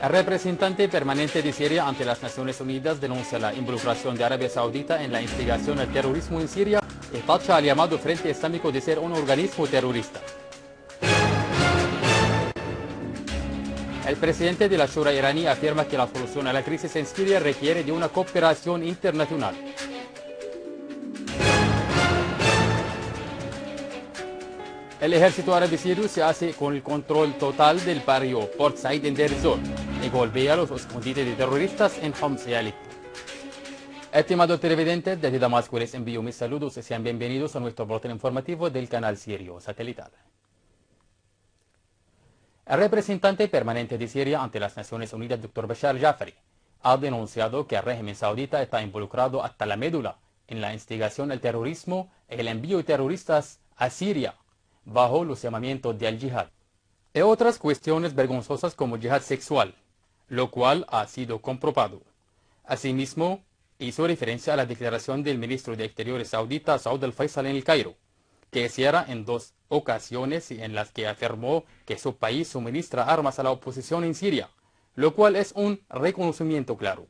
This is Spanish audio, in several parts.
El representante permanente de Siria ante las Naciones Unidas denuncia la involucración de Arabia Saudita en la instigación al terrorismo en Siria y tacha al llamado Frente Islámico de ser un organismo terrorista. El presidente de la Shura iraní afirma que la solución a la crisis en Siria requiere de una cooperación internacional. El ejército árabe sirio se hace con el control total del barrio Port Said en Deir ez-Zor y golpea los escondites de terroristas en Homs y Aleppo. Estimados televidentes, desde Damasco les envío mis saludos y sean bienvenidos a nuestro boletín informativo del canal Sirio Satelital. El representante permanente de Siria ante las Naciones Unidas, Dr. Bashar Jafari, ha denunciado que el régimen saudita está involucrado hasta la médula en la instigación al terrorismo y el envío de terroristas a Siria bajo los llamamientos de al-Jihad y otras cuestiones vergonzosas como yihad sexual, lo cual ha sido comprobado. Asimismo, hizo referencia a la declaración del ministro de Exteriores saudita Saud al-Faisal en el Cairo, que cierra en 2 ocasiones y en las que afirmó que su país suministra armas a la oposición en Siria, lo cual es un reconocimiento claro.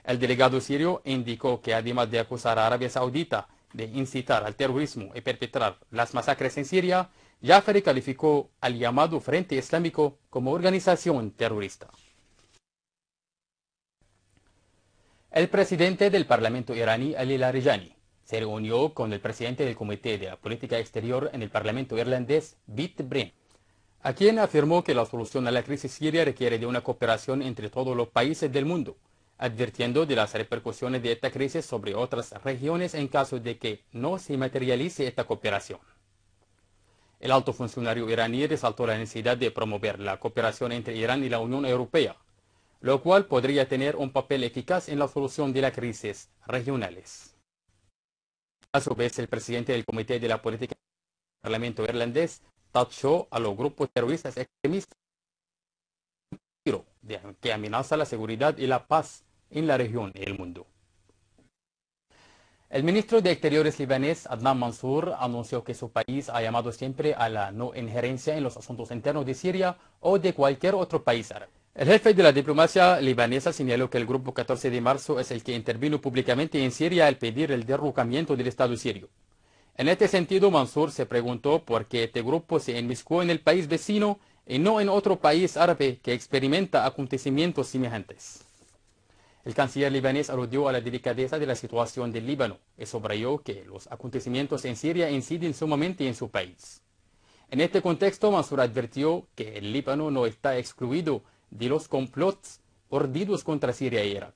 El delegado sirio indicó que además de acusar a Arabia Saudita de incitar al terrorismo y perpetrar las masacres en Siria, Jafari calificó al llamado Frente Islámico como organización terrorista. El presidente del Parlamento iraní, Ali Larijani, se reunió con el presidente del Comité de la Política Exterior en el Parlamento irlandés, Bit Breen, a quien afirmó que la solución a la crisis siria requiere de una cooperación entre todos los países del mundo, advirtiendo de las repercusiones de esta crisis sobre otras regiones en caso de que no se materialice esta cooperación. El alto funcionario iraní resaltó la necesidad de promover la cooperación entre Irán y la Unión Europea, lo cual podría tener un papel eficaz en la solución de las crisis regionales. A su vez, el presidente del Comité de la Política del Parlamento irlandés tachó a los grupos terroristas extremistas que amenaza la seguridad y la paz en la región y el mundo. El ministro de Exteriores libanés, Adnan Mansour, anunció que su país ha llamado siempre a la no injerencia en los asuntos internos de Siria o de cualquier otro país árabe. El jefe de la diplomacia libanesa señaló que el grupo 14 de marzo es el que intervino públicamente en Siria al pedir el derrocamiento del Estado sirio. En este sentido, Mansour se preguntó por qué este grupo se inmiscuó en el país vecino y no en otro país árabe que experimenta acontecimientos semejantes. El canciller libanés aludió a la delicadeza de la situación del Líbano y subrayó que los acontecimientos en Siria inciden sumamente en su país. En este contexto, Mansour advirtió que el Líbano no está excluido de los complots urdidos contra Siria e Irak.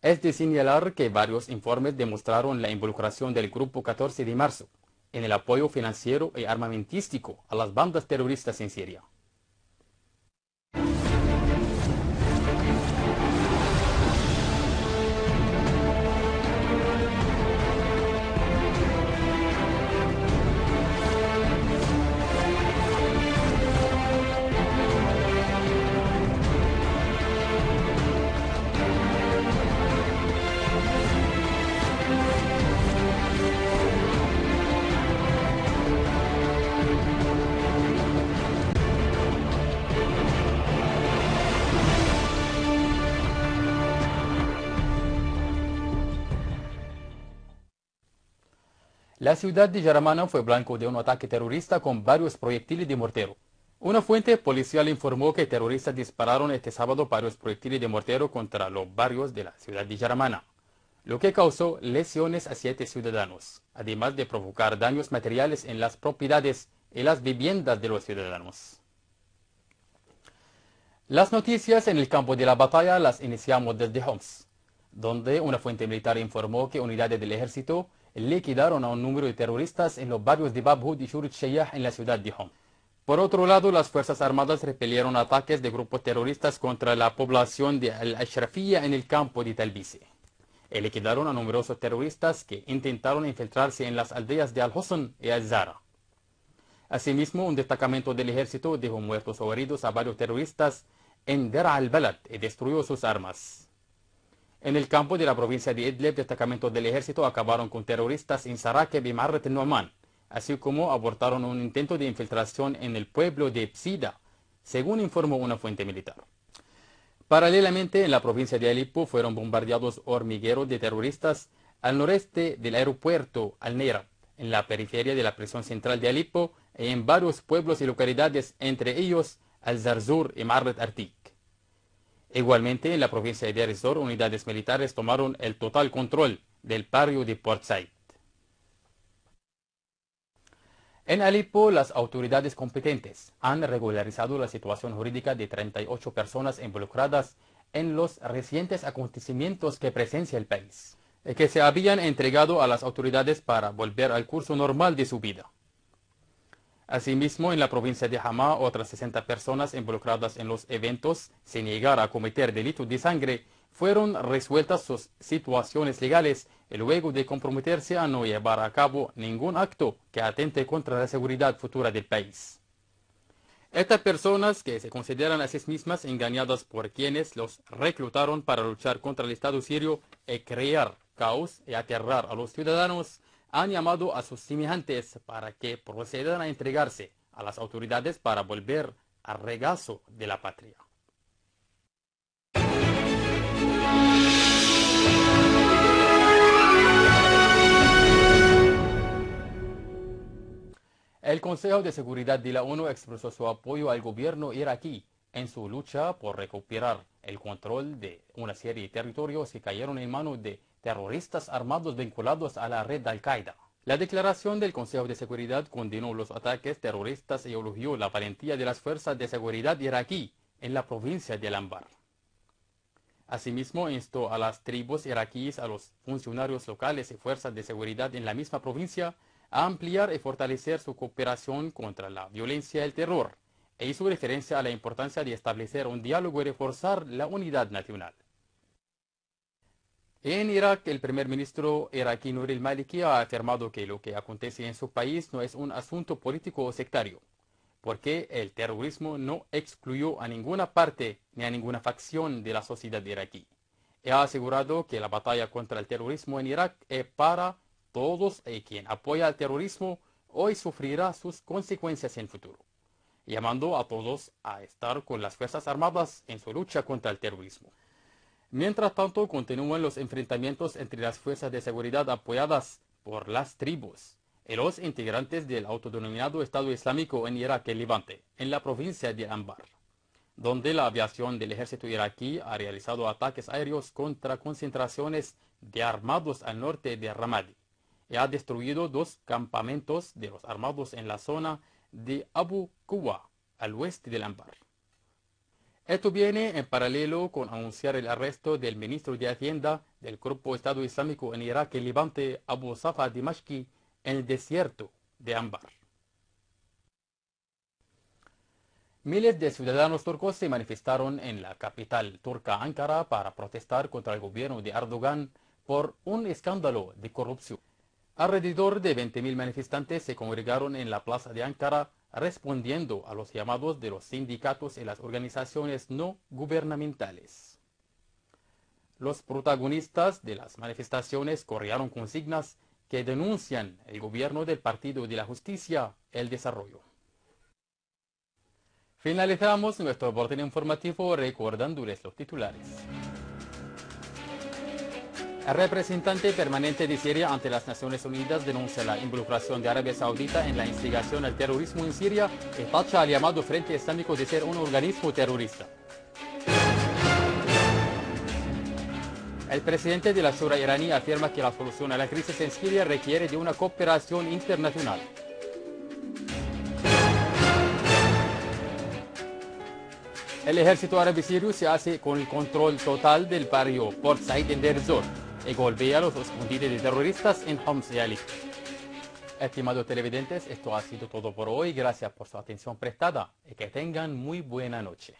Es de señalar que varios informes demostraron la involucración del Grupo 14 de marzo en el apoyo financiero y armamentístico a las bandas terroristas en Siria. La ciudad de Yaramana fue blanco de un ataque terrorista con varios proyectiles de mortero. Una fuente policial informó que terroristas dispararon este sábado varios proyectiles de mortero contra los barrios de la ciudad de Yaramana, lo que causó lesiones a 7 ciudadanos, además de provocar daños materiales en las propiedades y las viviendas de los ciudadanos. Las noticias en el campo de la batalla las iniciamos desde Homs, donde una fuente militar informó que unidades del ejército liquidaron a un número de terroristas en los barrios de Bab Hud y Shurit Shayah en la ciudad de Homs. Por otro lado, las Fuerzas Armadas repelieron ataques de grupos terroristas contra la población de Al-Ashrafiyya en el campo de Talbise. Y liquidaron a numerosos terroristas que intentaron infiltrarse en las aldeas de Al-Husn y Al-Zara. Asimismo, un destacamento del ejército dejó muertos o heridos a varios terroristas en Dar al-Balad y destruyó sus armas. En el campo de la provincia de Idlib, destacamentos del ejército acabaron con terroristas en Sarakeb y Marrat al-Nu'man, así como abortaron un intento de infiltración en el pueblo de Psida, según informó una fuente militar. Paralelamente, en la provincia de Alepo fueron bombardeados hormigueros de terroristas al noreste del aeropuerto Al-Neira, en la periferia de la prisión central de Alepo y en varios pueblos y localidades, entre ellos Al-Zarzur y Marret Artik. Igualmente, en la provincia de Deir ez-Zor, unidades militares tomaron el total control del barrio de Port Said. En Alepo, las autoridades competentes han regularizado la situación jurídica de 38 personas involucradas en los recientes acontecimientos que presencia el país, que se habían entregado a las autoridades para volver al curso normal de su vida. Asimismo, en la provincia de Hama, otras 60 personas involucradas en los eventos, sin llegar a cometer delitos de sangre, fueron resueltas sus situaciones legales luego de comprometerse a no llevar a cabo ningún acto que atente contra la seguridad futura del país. Estas personas, que se consideran a sí mismas engañadas por quienes los reclutaron para luchar contra el Estado sirio y crear caos y aterrar a los ciudadanos, han llamado a sus semejantes para que procedan a entregarse a las autoridades para volver al regazo de la patria. El Consejo de Seguridad de la ONU expresó su apoyo al gobierno iraquí en su lucha por recuperar el control de una serie de territorios que cayeron en manos de terroristas armados vinculados a la red de Al-Qaeda. La declaración del Consejo de Seguridad condenó los ataques terroristas y elogió la valentía de las fuerzas de seguridad iraquí en la provincia de Al-Anbar. Asimismo, instó a las tribus iraquíes, a los funcionarios locales y fuerzas de seguridad en la misma provincia a ampliar y fortalecer su cooperación contra la violencia y el terror, e hizo referencia a la importancia de establecer un diálogo y reforzar la unidad nacional. En Irak, el primer ministro iraquí Nouri al-Maliki ha afirmado que lo que acontece en su país no es un asunto político o sectario, porque el terrorismo no excluyó a ninguna parte ni a ninguna facción de la sociedad iraquí. Y ha asegurado que la batalla contra el terrorismo en Irak es para todos, y quien apoya al terrorismo hoy sufrirá sus consecuencias en el futuro, llamando a todos a estar con las Fuerzas Armadas en su lucha contra el terrorismo. Mientras tanto, continúan los enfrentamientos entre las fuerzas de seguridad apoyadas por las tribus y los integrantes del autodenominado Estado Islámico en Irak y Levante, en la provincia de Anbar, donde la aviación del ejército iraquí ha realizado ataques aéreos contra concentraciones de armados al norte de Ramadi y ha destruido 2 campamentos de los armados en la zona de Abu Quwa, al oeste del Anbar. Esto viene en paralelo con anunciar el arresto del ministro de Hacienda del Grupo Estado Islámico en Irak y Levante, Abu Safa Dimashqi, en el desierto de Anbar. Miles de ciudadanos turcos se manifestaron en la capital turca Ankara para protestar contra el gobierno de Erdogan por un escándalo de corrupción. Alrededor de 20.000 manifestantes se congregaron en la plaza de Ankara respondiendo a los llamados de los sindicatos y las organizaciones no gubernamentales. Los protagonistas de las manifestaciones corrieron consignas que denuncian el gobierno del Partido de la Justicia y el Desarrollo. Finalizamos nuestro boletín informativo recordándoles los titulares. El representante permanente de Siria ante las Naciones Unidas denuncia la involucración de Arabia Saudita en la instigación al terrorismo en Siria y tacha al llamado Frente Islámico de ser un organismo terrorista. El presidente de la Shura iraní afirma que la solución a la crisis en Siria requiere de una cooperación internacional. El ejército árabe sirio se hace con el control total del barrio Port Said en Deir ez-Zor y golpea los escondites de terroristas en Homs y Alepo. Estimados televidentes, esto ha sido todo por hoy. Gracias por su atención prestada y que tengan muy buena noche.